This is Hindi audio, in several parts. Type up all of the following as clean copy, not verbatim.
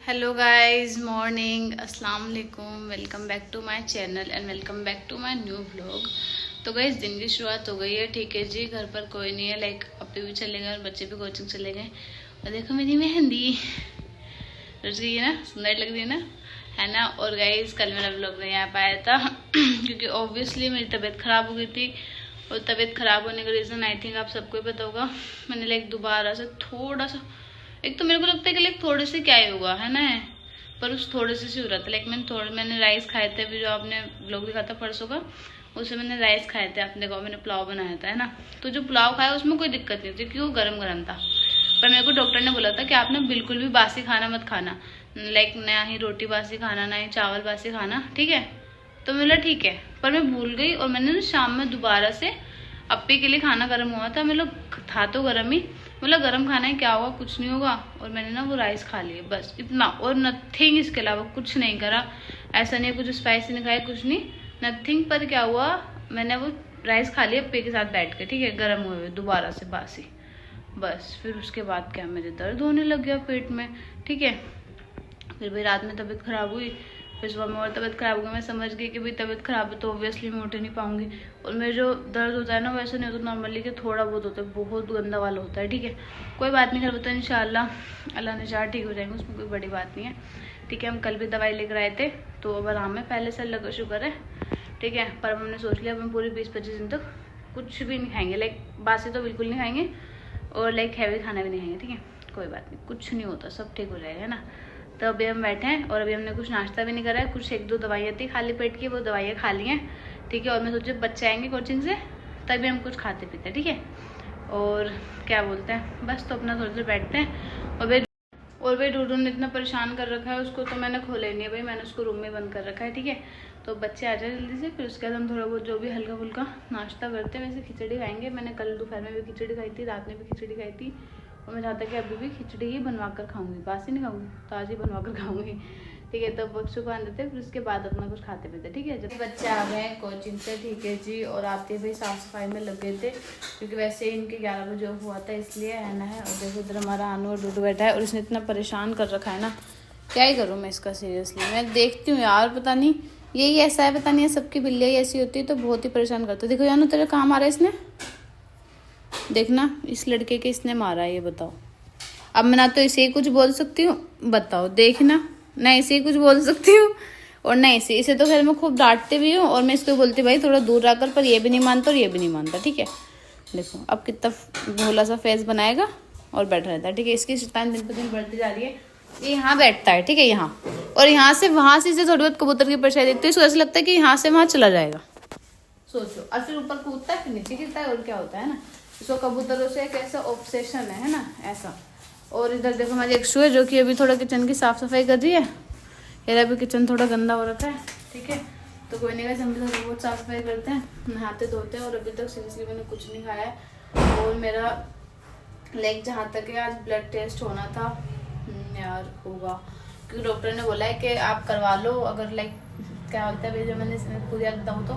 हेलो गाइस, मॉर्निंग, अस्सलाम वालेकुम। Welcome back to my channel and welcome back to my new vlog. तो गाइस दिन की शुरुआत हो गई है। ठीक है जी, घर पर कोई नहीं है, लाइक अपने भी चले गए और बच्चे भी कोचिंग चले गए। और देखो मेरी मेहंदी रच गई है ना, सुंदर लग रही है ना। और गाइस कल मेरा व्लॉग नहीं आ पाया था क्योंकि ऑब्वियसली मेरी तबीयत ख़राब हो गई थी। और तबीयत ख़राब होने का रीज़न आई थिंक आप सबको ही पता होगा। मैंने लाइक दोबारा से थोड़ा सा, एक तो मेरे को लगता है कि लाइक थोड़े से क्या ही होगा है ना, पर उस थोड़े से हो रहा था। लाइक मैंने राइस खाए थे, अभी जो आपने व्लॉग दिखा था परसों का, उसमें मैंने राइस खाए थे। आपने कहा मैंने पुलाव बनाया था है ना। तो जो पुलाव खाया उसमें कोई दिक्कत नहीं थी क्योंकि वो गरम गरम था। पर मेरे को डॉक्टर ने बोला था कि आप ना बिल्कुल भी बासी खाना मत खाना, लाइक ना ही रोटी बासी खाना, ना ही चावल बासी खाना, ठीक है। तो मैं बोला ठीक है, पर मैं भूल गई। और मैंने ना शाम में दोबारा से अप्पी के लिए खाना गर्म हुआ था, मतलब था तो गर्म ही, मतलब गर्म खाना है, क्या होगा, कुछ नहीं होगा। और मैंने ना वो राइस खा लिए, बस इतना, और नथिंग, इसके अलावा कुछ नहीं करा। ऐसा नहीं कुछ स्पाइसी नहीं खाया, कुछ नहीं, नथिंग। पर क्या हुआ, मैंने वो राइस खा लिया अप्पी के साथ बैठ के, ठीक है, गर्म हुए हुए दोबारा से बासी। बस फिर उसके बाद क्या, मेरे दर्द होने लग गया पेट में, ठीक है। फिर भी रात में तबीयत खराब हुई, फिर सुबह में और तबीयत खराब हो गई। मैं समझ गई कि भाई तबीयत खराब है तो ऑब्वियसली मैं उठ नहीं पाऊंगी। और मेरे जो दर्द होता है ना, वैसे नहीं होता नॉर्मली कि थोड़ा बहुत होता है, बहुत गंदा वाला होता है, ठीक है। कोई बात नहीं, खैर बताए इंशाल्लाह अल्लाह ने चाहा ठीक हो जाएंगे, उसमें कोई बड़ी बात नहीं है, ठीक है। हम कल भी दवाई लेकर आए थे तो अब आराम है, पहले से अल्लाह का शुक्र है, ठीक है। पर हमने सोच लिया अब हम पूरे 20-25 दिन तक कुछ भी नहीं खाएंगे, लाइक बासी तो बिल्कुल नहीं खाएंगे और लाइक हैवी खाना भी नहीं खाएंगे, ठीक है। कोई बात नहीं, कुछ नहीं होता, सब ठीक हो जाएगा, है ना। तो अभी हम बैठे हैं और अभी हमने कुछ नाश्ता भी नहीं करा है। कुछ 1-2 दवाइयाँ थी खाली पेट की, वो दवाइयाँ खा ली हैं, ठीक है। और मैं सोचे बच्चे आएंगे कोचिंग से तभी हम कुछ खाते पीते, ठीक है। और क्या बोलते हैं, बस तो अपना थोड़ी देर बैठते हैं। और भाई डूडू ने इतना परेशान कर रखा है उसको, तो मैंने खोला ही नहीं है भाई, मैंने उसको रूम में बंद कर रखा है, ठीक है। तो बच्चे आ जाए जल्दी से, फिर उसके बाद हम थोड़ा बहुत जो भी हल्का फुल्का नाश्ता करते हैं। वैसे खिचड़ी खाएंगे, मैंने कल दोपहर में भी खिचड़ी खाई थी, रात में भी खिचड़ी खाई थी। और मैं चाहता कि अभी भी खिचड़ी ही बनवा कर खाऊंगी, बासी नहीं खाऊंगी, ताज़ी बनवा कर खाऊंगी, ठीक है। तब बच्चों को आने देते, फिर उसके बाद अपना कुछ खाते पीते, ठीक है। जब बच्चे आ गए कोचिंग से, ठीक है जी, और आते भाई साफ़ सफाई में लगे थे क्योंकि वैसे ही इनके 11 बजे हुआ था, इसलिए है ना है। और देखो इधर हमारा आनू और डूडू बैठा है और इसने इतना परेशान कर रखा है ना, क्या ही करूँ मैं इसका, सीरियसली। मैं देखती हूँ यार, पता नहीं यही ऐसा है, पता नहीं है, सबकी बिल्लियाँ ऐसी होती है तो बहुत ही परेशान करते। देखो यानू तेरे कहाँ मारा इसने, देखना इस लड़के के इसने मारा है, ये बताओ। अब मैं ना तो इसे ही कुछ बोल सकती हूँ, बताओ, देखना, ना इसे ही कुछ बोल सकती हूँ और ना इसे तो खैर मैं खूब डांटते भी हूँ और मैं इसको बोलती भाई थोड़ा दूर रखकर, पर ये भी नहीं मानता और ये भी नहीं मानता, ठीक है। देखो अब कितना भोला सा फेस बनाएगा और बैठा रहता है, ठीक है। इसकी शैतान दिन पर दिन बढ़ती जा रही है। ये यहाँ बैठता है, ठीक है, यहाँ, और यहाँ से वहाँ से इसे थोड़ी बहुत कबूतर की परछाई देखती है, इसको ऐसा लगता है कि यहाँ से वहाँ चला जाएगा, सोचो। और फिर ऊपर कूदता है, फिर नीचे गिरता है, और क्या होता है ना। इसको कबूतरों से एक ऐसा ऑब्सेशन है ना, ऐसा। और इधर देखो हमारी एक है जो कि अभी थोड़ा किचन की साफ सफाई कर रही है। यार अभी किचन थोड़ा गंदा हो रखा है, ठीक है। तो कोई नहीं, वैसे हम भी थोड़ी बहुत साफ सफाई करते हैं, नहाते धोते हैं। और अभी तक सीरियसली मैंने कुछ नहीं खाया है। और मेरा लाइक जहाँ तक है आज ब्लड टेस्ट होना था, यार होगा, क्योंकि डॉक्टर ने बोला है कि आप करवा लो, अगर लाइक क्या होता है। जब मैंने पूरी याद बताऊँ तो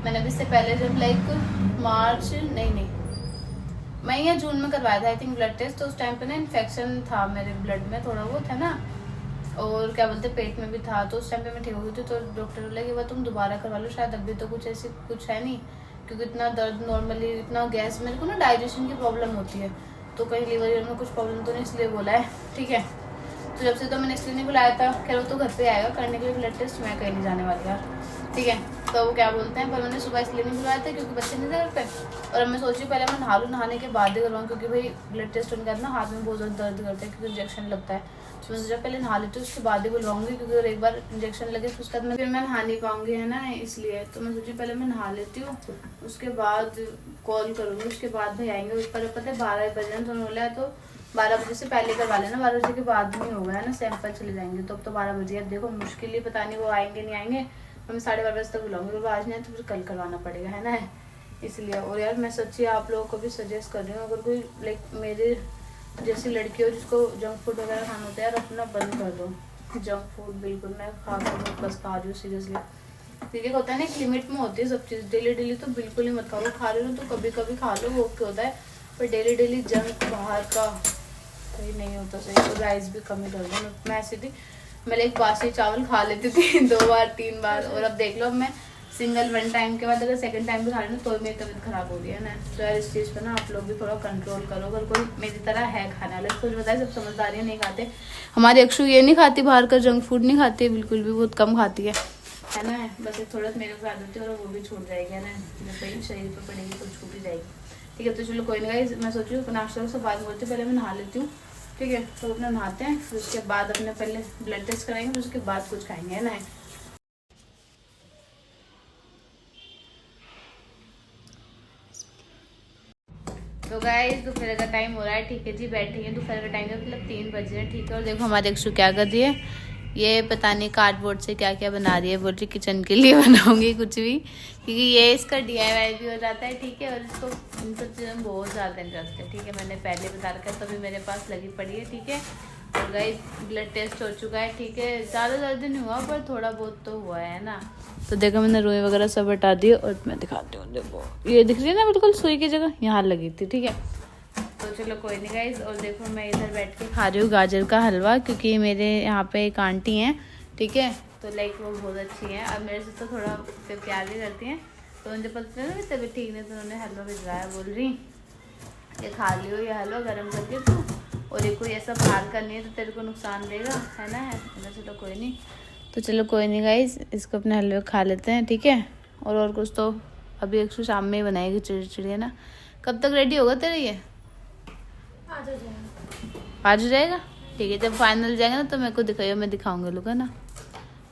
मैंने अभी इससे पहले जब लाइक मार्च नहीं मई या जून में करवाया था आई थिंक ब्लड टेस्ट। तो उस टाइम पे ना इन्फेक्शन था मेरे ब्लड में, थोड़ा बहुत है ना, और क्या बोलते पेट में भी था। तो उस टाइम पे मैं ठीक हो गई थी। तो डॉक्टर बोला कि वह तुम दोबारा करवा लो, शायद अभी तो कुछ ऐसी कुछ है नहीं, क्योंकि इतना दर्द नॉर्मली, इतना गैस, मेरे को ना डाइजेशन की प्रॉब्लम होती है, तो कहीं लीवर में कुछ प्रॉब्लम तो नहीं, इसलिए बोला है, ठीक है। तो जब से तो मैंने इसलिए नहीं बुलाया था, खैर वो तो घर पे आएगा करने के लिए ब्लड टेस्ट, मैं कहीं नहीं जाने वाली यार, ठीक है। तो वो क्या बोलते हैं, पर मैंने सुबह इसलिए नहीं बुलाया था क्योंकि बच्चे नहीं थे घर पे। और अब मैं सोची पहले मैं नहा लूँ, नहाने के बाद ही करवाऊँ, क्योंकि भाई ब्लड टेस्ट होने के बाद ना हाथ में बहुत ज़्यादा दर्द करता है क्योंकि इंजेक्शन लगता है। तो मैं सोचा पहले नहा लेती हूँ, उसके बाद ही बुलवाऊंगी, क्योंकि अगर एक बार इंजेक्शन लगे तो उसके बाद फिर मैं नहा नहीं पाऊंगी, है ना, इसलिए। तो मैं सोची पहले मैं नहा लेती हूँ, उसके बाद कॉल करूँगी, उसके बाद भाई आएंगे। उस पर पता है 12 बजे तो बोला है, तो 12 बजे से पहले करवा लेना, 12 बजे के बाद नहीं होगा, है ना, सैंपल चले जाएंगे। तो अब तो 12 बजे, अब देखो मुश्किल ही, पता नहीं वो आएंगे नहीं आएंगे। मैं 12:30 बजे तक बुलाऊंगी, तो आज नहीं तो फिर कल करवाना पड़ेगा, है ना, इसलिए। और यार मैं सच्ची आप लोगों को भी सजेस्ट कर रही हूँ, अगर कोई लाइक मेरे जैसी लड़की हो जिसको जंक फूड वगैरह खाना होता है, यार अपना बंद कर दो जंक फूड, बिल्कुल। मैं खा कर बस खा रही हूँ सीरियसली, क्योंकि होता है ना एक लिमिट में होती है सब चीज़। डेली तो बिल्कुल ही मत खाओ, खा रही हूँ तो कभी कभी खा लो, वो क्या होता है, पर डेली जंक बाहर का सही नहीं होता सही, तो राइस भी कम ही डाल दूँ मैं ऐसे थी। मैं एक बासी चावल खा लेती थी 2 बार 3 बार, और अब देख लो अब मैं सिंगल 1 टाइम के बाद अगर सेकंड टाइम भी खा रही हूँ तो मेरी तबीयत खराब हो रही है ना। तो यार इस चीज़ पर ना आप लोग भी थोड़ा कंट्रोल करो। अगर कोई मेरी तरह है खाने वाला, कुछ बताए सब समझदारी नहीं खाते। हमारी अक्षु ये नहीं खाती, बाहर का जंक फूड नहीं खाती है बिल्कुल भी, बहुत कम खाती है ना। बस थोड़ा मेरे को आदत है और वो भी छूट जाएगी है ना, जब भाई शरीर पर पड़ेगी तो छूट ही जाएगी। ठीक है, तो चलो कोई नहीं। मैं सोच रही हूँ नाश्ता से बात बोलती हूँ, पहले मैं नहा लेती हूँ। ठीक है, तो अपना नहाते हैं, फिर उसके बाद अपने पहले ब्लड टेस्ट कराएंगे, फिर उसके बाद कुछ खाएंगे है ना। तो गाइस दोपहर का टाइम हो रहा है। ठीक है जी, बैठे हैं दोपहर का टाइम का मतलब 3 बजे हैं। ठीक है, और देखो हमारे अक्षु क्या कर रही है, ये पता नहीं कार्डबोर्ड से क्या क्या बना रही है। बोल रही किचन के लिए बनाऊंगी कुछ भी, क्योंकि ये इसका DIY भी हो जाता है। ठीक है, और इसको इन सब चीज़ों में बहुत ज़्यादा इंटरेस्ट है। ठीक है, मैंने पहले बता रखा है, तभी मेरे पास लगी पड़ी है। ठीक है, और गाइस ब्लड टेस्ट हो चुका है। ठीक है, ज़्यादा दर्द नहीं हुआ पर थोड़ा बहुत तो हुआ है ना। तो देखो मैंने रुई वगैरह सब हटा दी, और मैं दिखाती हूँ। देखो ये दिख रही है ना, बिल्कुल सुई की जगह यहाँ लगी थी। ठीक है, तो चलो कोई नहीं गाइस। और देखो मैं इधर बैठ के खा रही हूँ गाजर का हलवा, क्योंकि मेरे यहाँ पे एक आंटी हैं। ठीक है, तो लाइक वो बहुत अच्छी हैं, अब मेरे से तो थोड़ा प्यार भी करती हैं। तो मुझे पता है ना तबीयत ठीक नहीं, तो उन्होंने हलवा भिजवाया। बोल रही ये खा लियो ये हलवा गर्म करके तू, और ये कोई ऐसा बाहर का नहीं है तो तेरे को नुकसान देगा है ना। चलो कोई नहीं, तो चलो कोई नहीं गाइस, इसको अपने हलवे खा लेते हैं। ठीक है, और कुछ तो अभी एक शाम में ही बनाएगी चिड़ी है ना। कब तक रेडी होगा तेरा ये? आज हो जाएगा। ठीक है, जब फाइनल जाएगा ना तो मेरे को दिखाइए, मैं दिखाऊंगा लोग है ना।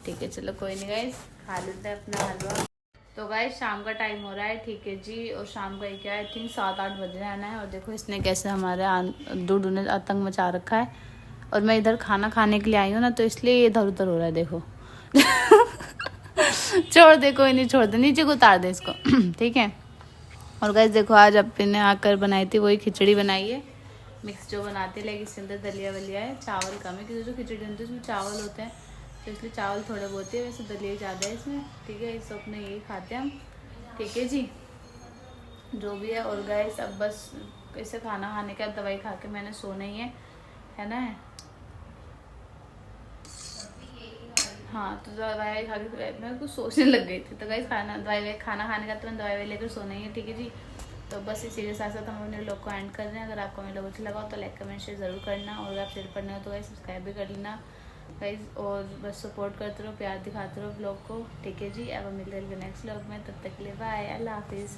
ठीक है, चलो कोई नहीं गाइस, खा लेते हैं अपना हलवा। तो गाइस शाम का टाइम हो रहा है। ठीक है जी, और शाम का क्या आई थिंक 7-8 बज रहे हैं। और देखो इसने कैसे हमारे दूध ने आतंक मचा रखा है, और मैं इधर खाना खाने के लिए आई हूँ ना, तो इसलिए ये इधर उधर हो रहा है। देखो छोड़ दे, कोई नहीं, छोड़ दे, नीचे को उतार दे इसको ठीक है। और गाइस देखो आज अपने आकर बनाई थी वही खिचड़ी बनाई है, मिक्स जो बनाते हैं, लेकिन इसके अंदर दलिया वलिया है, चावल कम है, क्योंकि जो खिचड़ी बनती है उसमें चावल होते हैं, तो इसलिए चावल थोड़े बहुत है, वैसे दलिया ज़्यादा है इसमें। ठीक है, इस अपने यही खाते हैं हम। ठीक है जी, जो भी है। और गाइस अब बस कैसे खाना खाने का, दवाई खा के मैंने सोना ही है ना। हाँ, तो दवाई खा के मैं कुछ सोचने लग गई थी, तो गाइस खाना खाने का तो मैं दवाई लेकर सोना ही है। ठीक है जी, तो बस इसी के साथ साथ हम अपने लोग को एंड कर रहे हैं। अगर आपको मेरे लोग अच्छा लगा हो तो लाइक कमेंट शेयर ज़रूर करना, और अगर आप शेयर पढ़ना हो तो गाइस सब्सक्राइब भी कर लेना गाइस, और बस सपोर्ट करते रहो, प्यार दिखाते रहो ब्लॉग को। ठीक है जी, अब हम मिलते हैं नेक्स्ट ब्लॉग में, तब तक के लिए बाय, अल्लाह हाफिज़।